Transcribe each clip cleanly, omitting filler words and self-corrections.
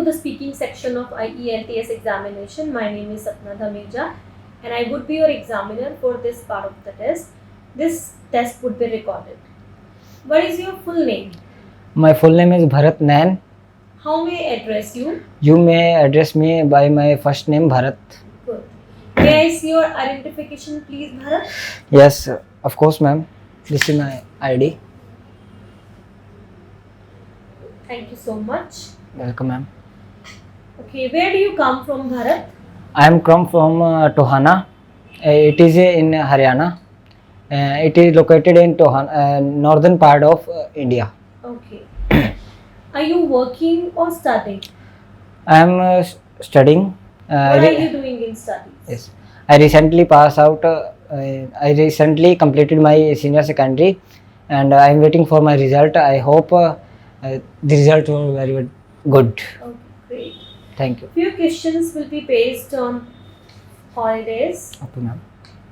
the speaking section of IELTS examination. My name is Sapna Dhameja and I would be your examiner for this part of the test. This test would be recorded. What is your full name? My full name is Bharat Nain. How may I address you? You may address me by my first name Bharat. Good. May I see your identification please, Bharat? Yes, of course ma'am. This is my ID. Thank you so much. Welcome ma'am. Okay, where do you come from, Bharat? I am come from Tohana. It is in Haryana. It is located in Tohana, northern part of India. Okay. Are you working or studying? I am studying. What are you doing in studies? Yes, I recently passed out. I recently completed my senior secondary, and I am waiting for my result. I hope the result will be very good. Okay, great. Thank you. Few questions will be based on holidays. Okay, ma'am.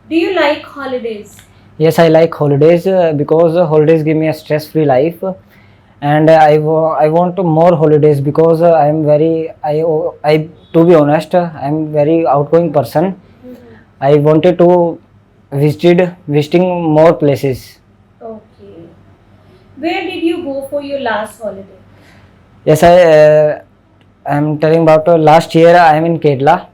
Do you like holidays? Yes, I like holidays because holidays give me a stress-free life, and I want more holidays because I am very to be honest, I am very outgoing person. I wanted to visiting more places. Okay. Where did you go for your last holiday? Yes, I am telling about last year. I am in Kerala.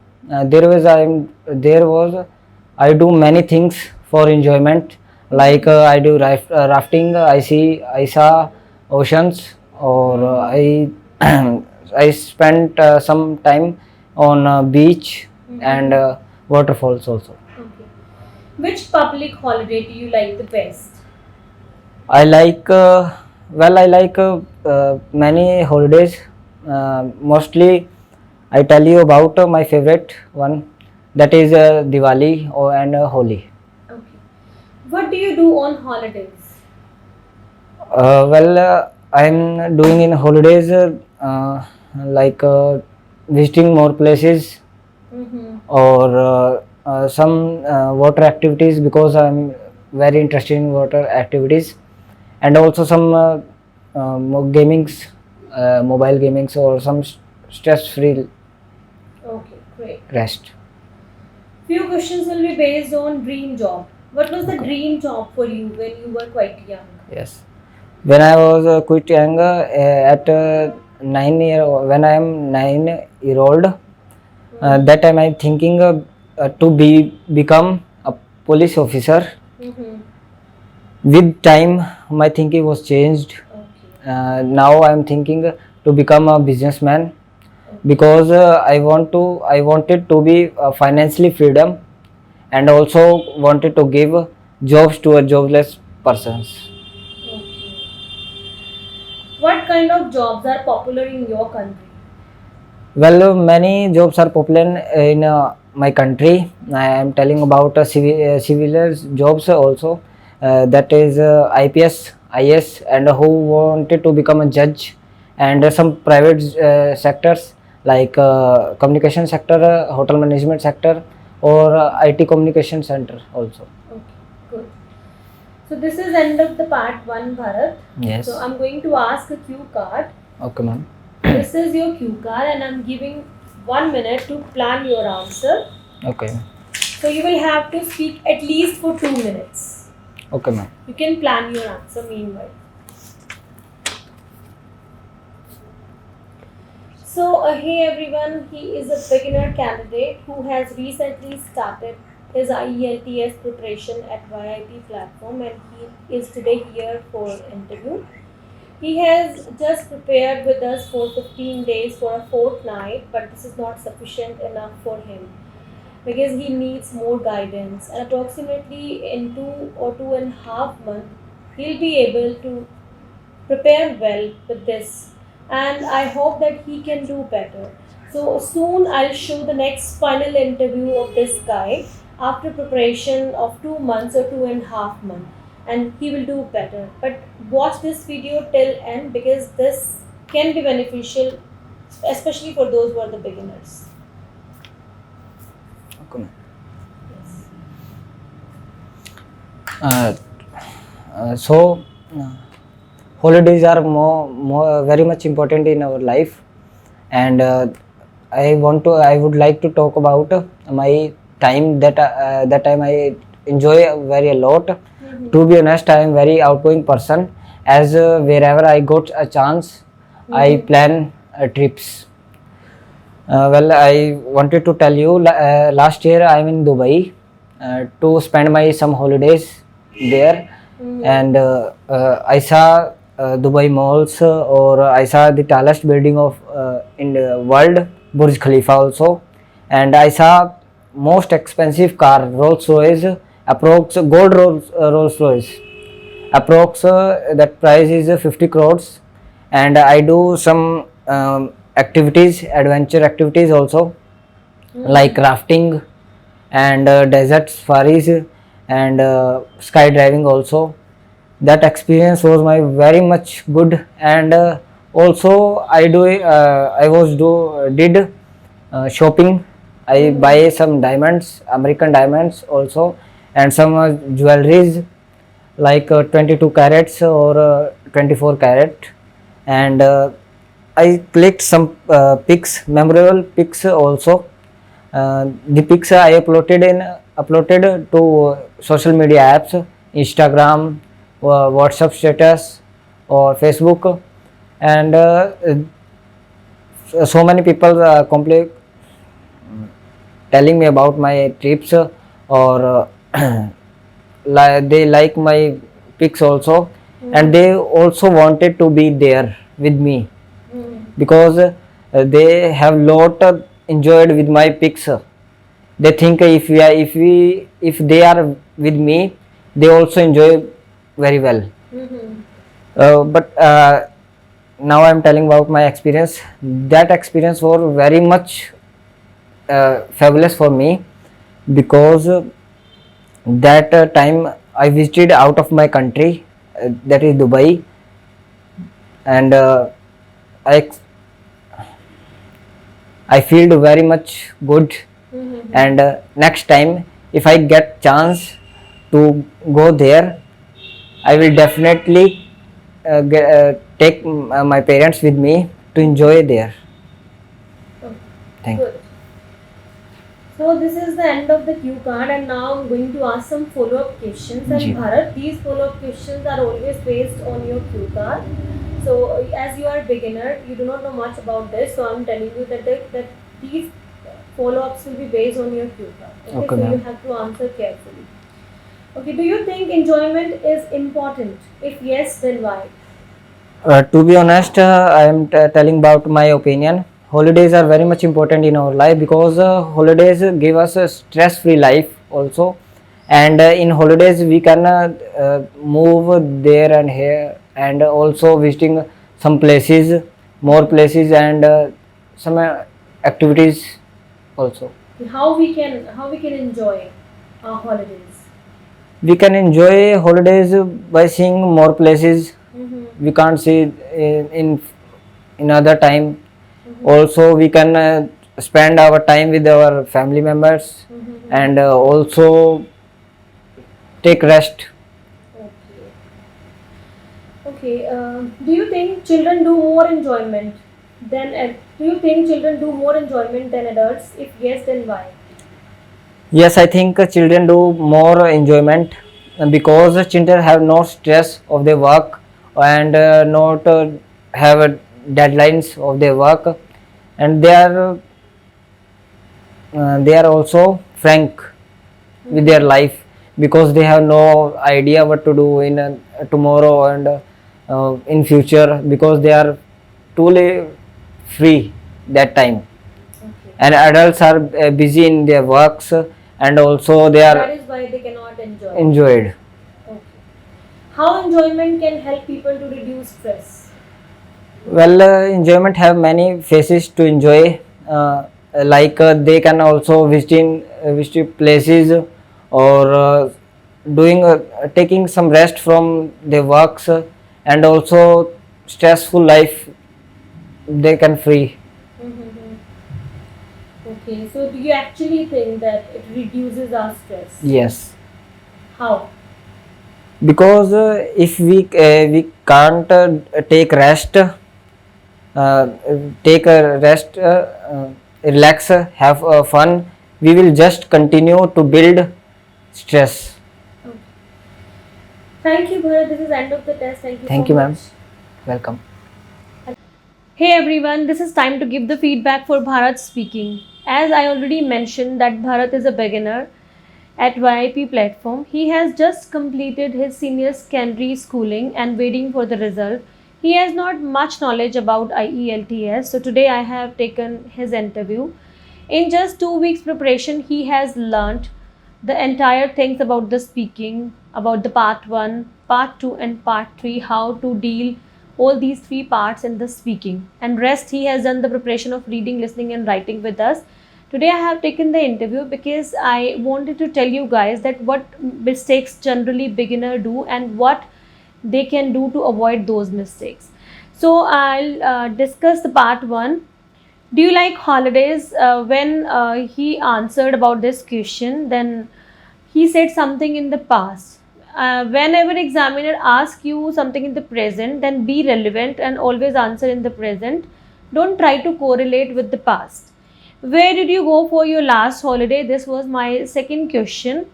I do many things for enjoyment. Like I do rafting. I saw oceans, or I I spent some time on beach and waterfalls also. Okay. Which public holiday do you like the best? I like many holidays. Mostly, I tell you about my favorite one, that is Diwali and Holi. Okay. What do you do on holidays? I am doing in holidays like visiting more places, or some water activities, because I am very interested in water activities, and also some mobile gamings, or some stress-free Okay, great. rest. Few questions will be based on dream job. What was the dream job for you when you were quite young? Yes, when I was quite young, at when I am 9 year old, that time I am thinking to become a police officer. With time, my thinking was changed. Okay. Now I am thinking to become a businessman, because I wanted to be financially freedom, and also wanted to give jobs to a jobless persons. Okay. What kind of jobs are popular in your country? Well, many jobs are popular in my country. I am telling about civil jobs also. That is IPS, IS, and who wanted to become a judge, and some private sectors like communication sector, hotel management sector, or IT communication center also. Okay, good. So this is end of the part 1, Bharat. Yes. So I'm going to ask a cue card. Okay, ma'am. This is your cue card and I'm giving 1 minute to plan your answer. Okay. So you will have to speak at least for 2 minutes. Okay, ma'am. You can plan your answer meanwhile. So hey everyone, he is a beginner candidate who has recently started his IELTS preparation at YIP platform, and he is today here for interview. He has just prepared with us for 15 days for a fortnight, but this is not sufficient enough for him because he needs more guidance, and approximately in 2 or 2.5 months he'll be able to prepare well with this, and I hope that he can do better. So soon I'll show the next final interview of this guy after preparation of 2 months or 2.5 months, and he will do better. But watch this video till end because this can be beneficial, especially for those who are the beginners. Okay. Yes. Holidays are very much important in our life, and I would like to talk about my time that time I enjoy very a lot. To be honest, I am very outgoing person, as wherever I got a chance, I plan trips. Well, I wanted to tell you, last year I'm in Dubai to spend my some holidays there, and I saw Dubai malls, or I saw the tallest building of in the world, Burj Khalifa also, and I saw most expensive car, Rolls Royce, approx gold Rolls Royce, approx that price is 50 crores, and I do some activities, adventure activities also, like rafting and desert safaris and skydiving also. That experience was my very much good, and also I was do did shopping. I buy some diamonds, American diamonds also, and some jewelries like 22 carats or 24 carat, and I clicked some pics, memorable pics also. The pics I uploaded to social media apps, Instagram, WhatsApp status, or Facebook, and so many people telling me about my trips, or they like my pics also, and they also wanted to be there with me, because they have lot enjoyed with my pics. They think if they are with me, they also enjoy very well. But now I'm telling about my experience. That experience was very much fabulous for me, because that time I visited out of my country, that is Dubai, and I I feel very much good. And next time, if I get chance to go there, I will definitely take my parents with me to enjoy there. Okay, Thank you. good. So this is the end of the cue card, and now I'm going to ask some follow-up questions. And Ji. Bharat, these follow-up questions are always based on your cue card. So as you are a beginner, you do not know much about this, so I'm telling you that these follow-ups will be based on your cue card. Okay, Okay, so you ma'am. have to answer carefully. Okay, do you think enjoyment is important? If yes, then why? To be honest, I am telling about my opinion. Holidays are very much important in our life, because holidays give us a stress-free life also, and in holidays we can move there and here, and also visiting some places, more places, and some activities also. How we can enjoy our holidays? We can enjoy holidays by seeing more places we can't see in other time. Also we can spend our time with our family members, and also take rest. Okay. Okay. Do you think children do more enjoyment do you think children do more enjoyment than adults? If yes, then why? Yes, I think children do more enjoyment, because children have no stress of their work, and not have deadlines of their work, and they are also frank with their life, because they have no idea what to do in tomorrow, and in future, because they are truly free that time. Okay. And adults are busy in their works, and also they That are is why they cannot enjoy. enjoyed. Okay. How enjoyment can help people to reduce stress? Well, enjoyment have many phases to enjoy. Like they can also visit places, or doing taking some rest from their works, and also stressful life they can free. Okay, so do you actually think that it reduces our stress? Yes, How? because if we can't take rest, take a rest, relax, have fun. We will just continue to build stress. Okay. Thank you, Bharat. This is end of the test. Thank you Thank so you, ma'am. much. Welcome. Hey everyone, this is time to give the feedback for Bharat speaking. As I already mentioned that Bharat is a beginner at YIP platform. He has just completed his senior secondary schooling and waiting for the result. He has not much knowledge about IELTS, so today I have taken his interview. In just 2 weeks preparation, he has learnt the entire things about the speaking, about the part 1, part 2 and part 3, how to deal all these 3 parts in the speaking. And rest he has done the preparation of reading, listening and writing with us. Today I have taken the interview because I wanted to tell you guys that what mistakes generally beginner do and what they can do to avoid those mistakes. So I'll discuss the part 1. Do you like holidays? When he answered about this question, then he said something in the past. Whenever examiner asks you something in the present, then be relevant and always answer in the present. Don't try to correlate with the past. Where did you go for your last holiday? This was my second question.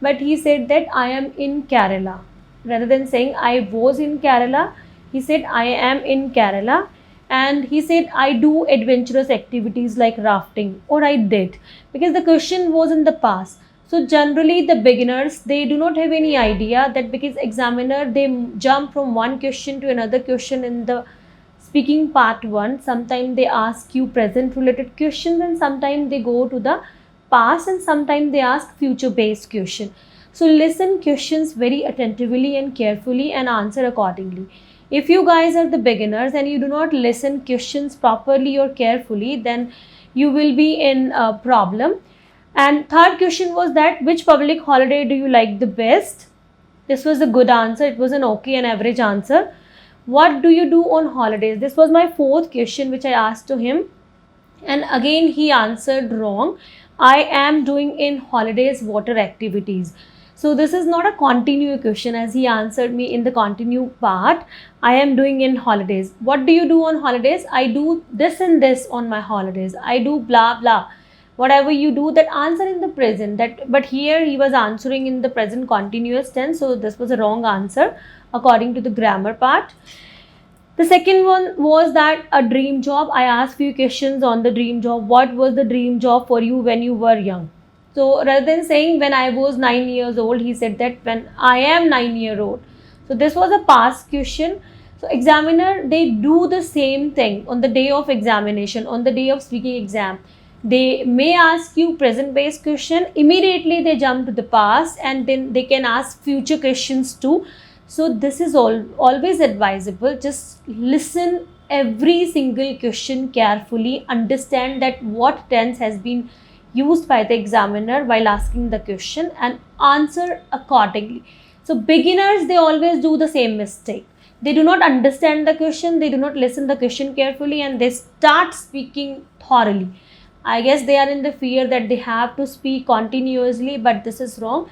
But he said that I am in Kerala. Rather than saying I was in Kerala, he said I am in Kerala. And he said I do adventurous activities like rafting, or I did, because the question was in the past. So generally the beginners, they do not have any idea that because examiner, they jump from one question to another question in the speaking part 1. Sometimes they ask you present related questions and sometimes they go to the past and sometimes they ask future based question. So listen questions very attentively and carefully and answer accordingly. If you guys are the beginners and you do not listen questions properly or carefully, then you will be in a problem. And third question was that which public holiday do you like the best? This was a good answer. It was an okay and average answer. What do you do on holidays? This was my fourth question which I asked to him. And again he answered wrong. I am doing in holidays water activities. So this is not a continue question as he answered me in the continue part. I am doing in holidays. What do you do on holidays? I do this and this on my holidays. I do blah blah. Whatever you do, that answer in the present. That, but here he was answering in the present continuous tense. So this was a wrong answer according to the grammar part. The second one was that a dream job. I asked few questions on the dream job. What was the dream job for you when you were young? So rather than saying when I was 9 years old, he said that when I am 9 years old. So this was a past question. So examiner, they do the same thing on the day of examination, on the day of speaking exam. They may ask you present based question. Immediately they jump to the past and then they can ask future questions too. So this is always advisable. Just listen every single question carefully. Understand that what tense has been used by the examiner while asking the question and answer accordingly. So beginners, they always do the same mistake. They do not understand the question. They do not listen the question carefully and they start speaking thoroughly. I guess they are in the fear that they have to speak continuously, but this is wrong.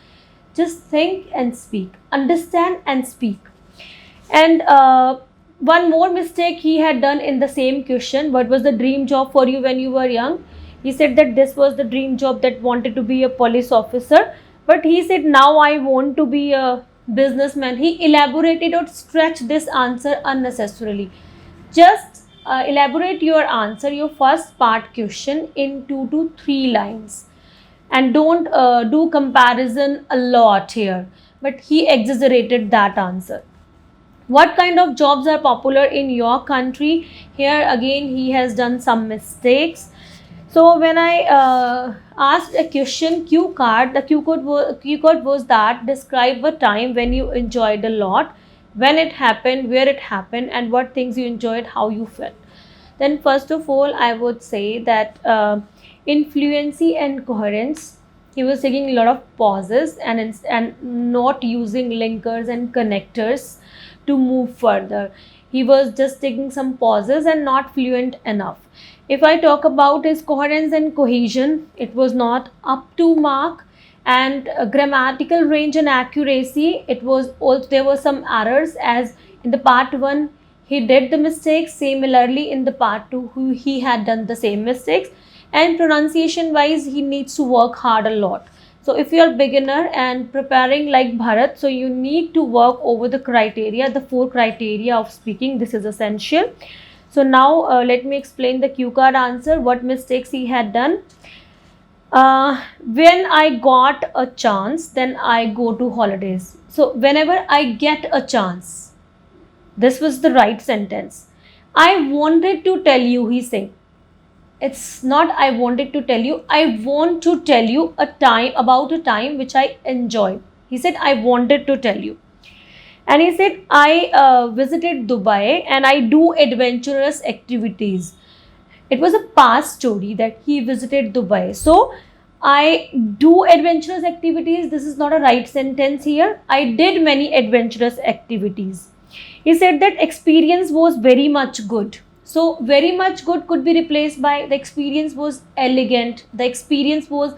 Just think and speak, understand and speak. And one more mistake he had done in the same question. What was the dream job for you when you were young? He said that this was the dream job, that wanted to be a police officer, but he said now I want to be a businessman. He elaborated or stretched this answer unnecessarily. Just elaborate your answer, your first part question, in 2 to 3 lines and don't do comparison a lot here. But he exaggerated that answer. What kind of jobs are popular in your country? Here again he has done some mistakes. So when I asked a question cue card, the cue code was that describe a time when you enjoyed a lot, when it happened, where it happened and what things you enjoyed, how you felt. Then first of all I would say that in fluency and coherence, he was taking a lot of pauses and not using linkers and connectors to move further. He was just taking some pauses and not fluent enough. If I talk about his coherence and cohesion, it was not up to mark. And grammatical range and accuracy, it was also, there were some errors, as in the part 1 he did the mistakes. Similarly, in the part 2, he had done the same mistakes. And pronunciation wise, he needs to work hard a lot. So if you are beginner and preparing like Bharat, so you need to work over the criteria, the 4 criteria of speaking. This is essential. So now let me explain the cue card answer, what mistakes he had done. When I got a chance, then I go to holidays. So whenever I get a chance, this was the right sentence. I wanted to tell you, he said. It's not I wanted to tell you. I want to tell you about a time which I enjoyed. He said, I wanted to tell you. And he said, I visited Dubai and I do adventurous activities. It was a past story that he visited Dubai. So I do adventurous activities. This is not a right sentence here. I did many adventurous activities. He said that experience was very much good. So very much good could be replaced by the experience was elegant. The experience was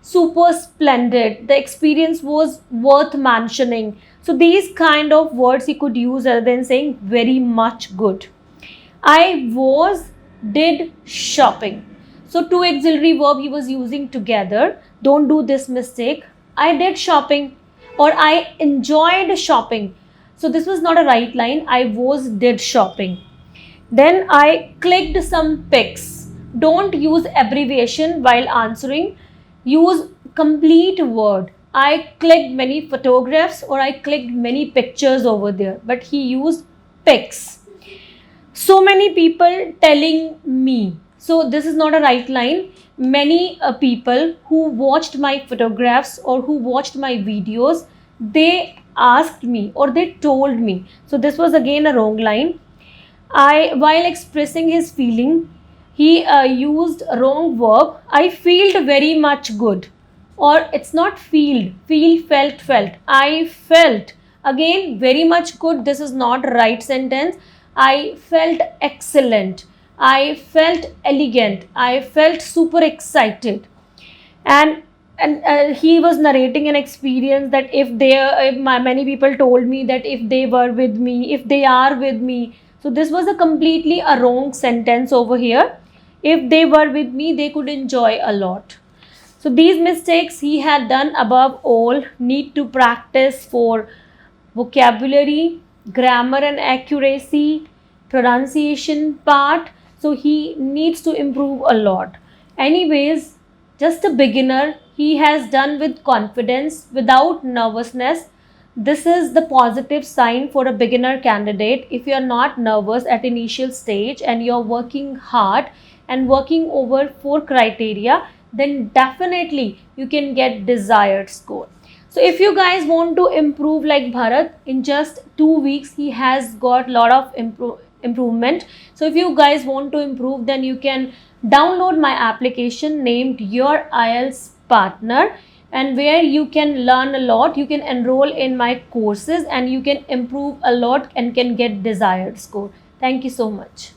super splendid. The experience was worth mentioning. So these kind of words he could use other than saying very much good. Did shopping. So two auxiliary verb he was using together. Don't do this mistake. I did shopping or I enjoyed shopping. So this was not a right line. Did shopping. Then I clicked some pics. Don't use abbreviation while answering. Use complete word. I clicked many photographs or I clicked many pictures over there. But he used pics. So many people telling me. So this is not a right line. Many people who watched my photographs or who watched my videos, they asked me or they told me. So this was again a wrong line. While expressing his feeling, he used wrong verb. I felt very much good. Or it's not feel, felt. I felt. Again, very much good. This is not right sentence. I felt excellent. I felt elegant. I felt super excited. And he was narrating an experience that many people told me that if they were with me, if they are with me. So this was a wrong sentence over here. If they were with me, they could enjoy a lot. So these mistakes he had done above all need to practice for vocabulary, grammar and accuracy, pronunciation part. So he needs to improve a lot. Anyways, just a beginner, he has done with confidence, without nervousness. This is the positive sign for a beginner candidate. If you are not nervous at initial stage and you're working hard and working over 4 criteria, then definitely you can get desired score. So if you guys want to improve like Bharat, in just 2 weeks he has got lot of improvement. So if you guys want to improve, then you can download my application named Your IELTS Partner, and where you can learn a lot. You can enroll in my courses and you can improve a lot and can get desired score. Thank you so much.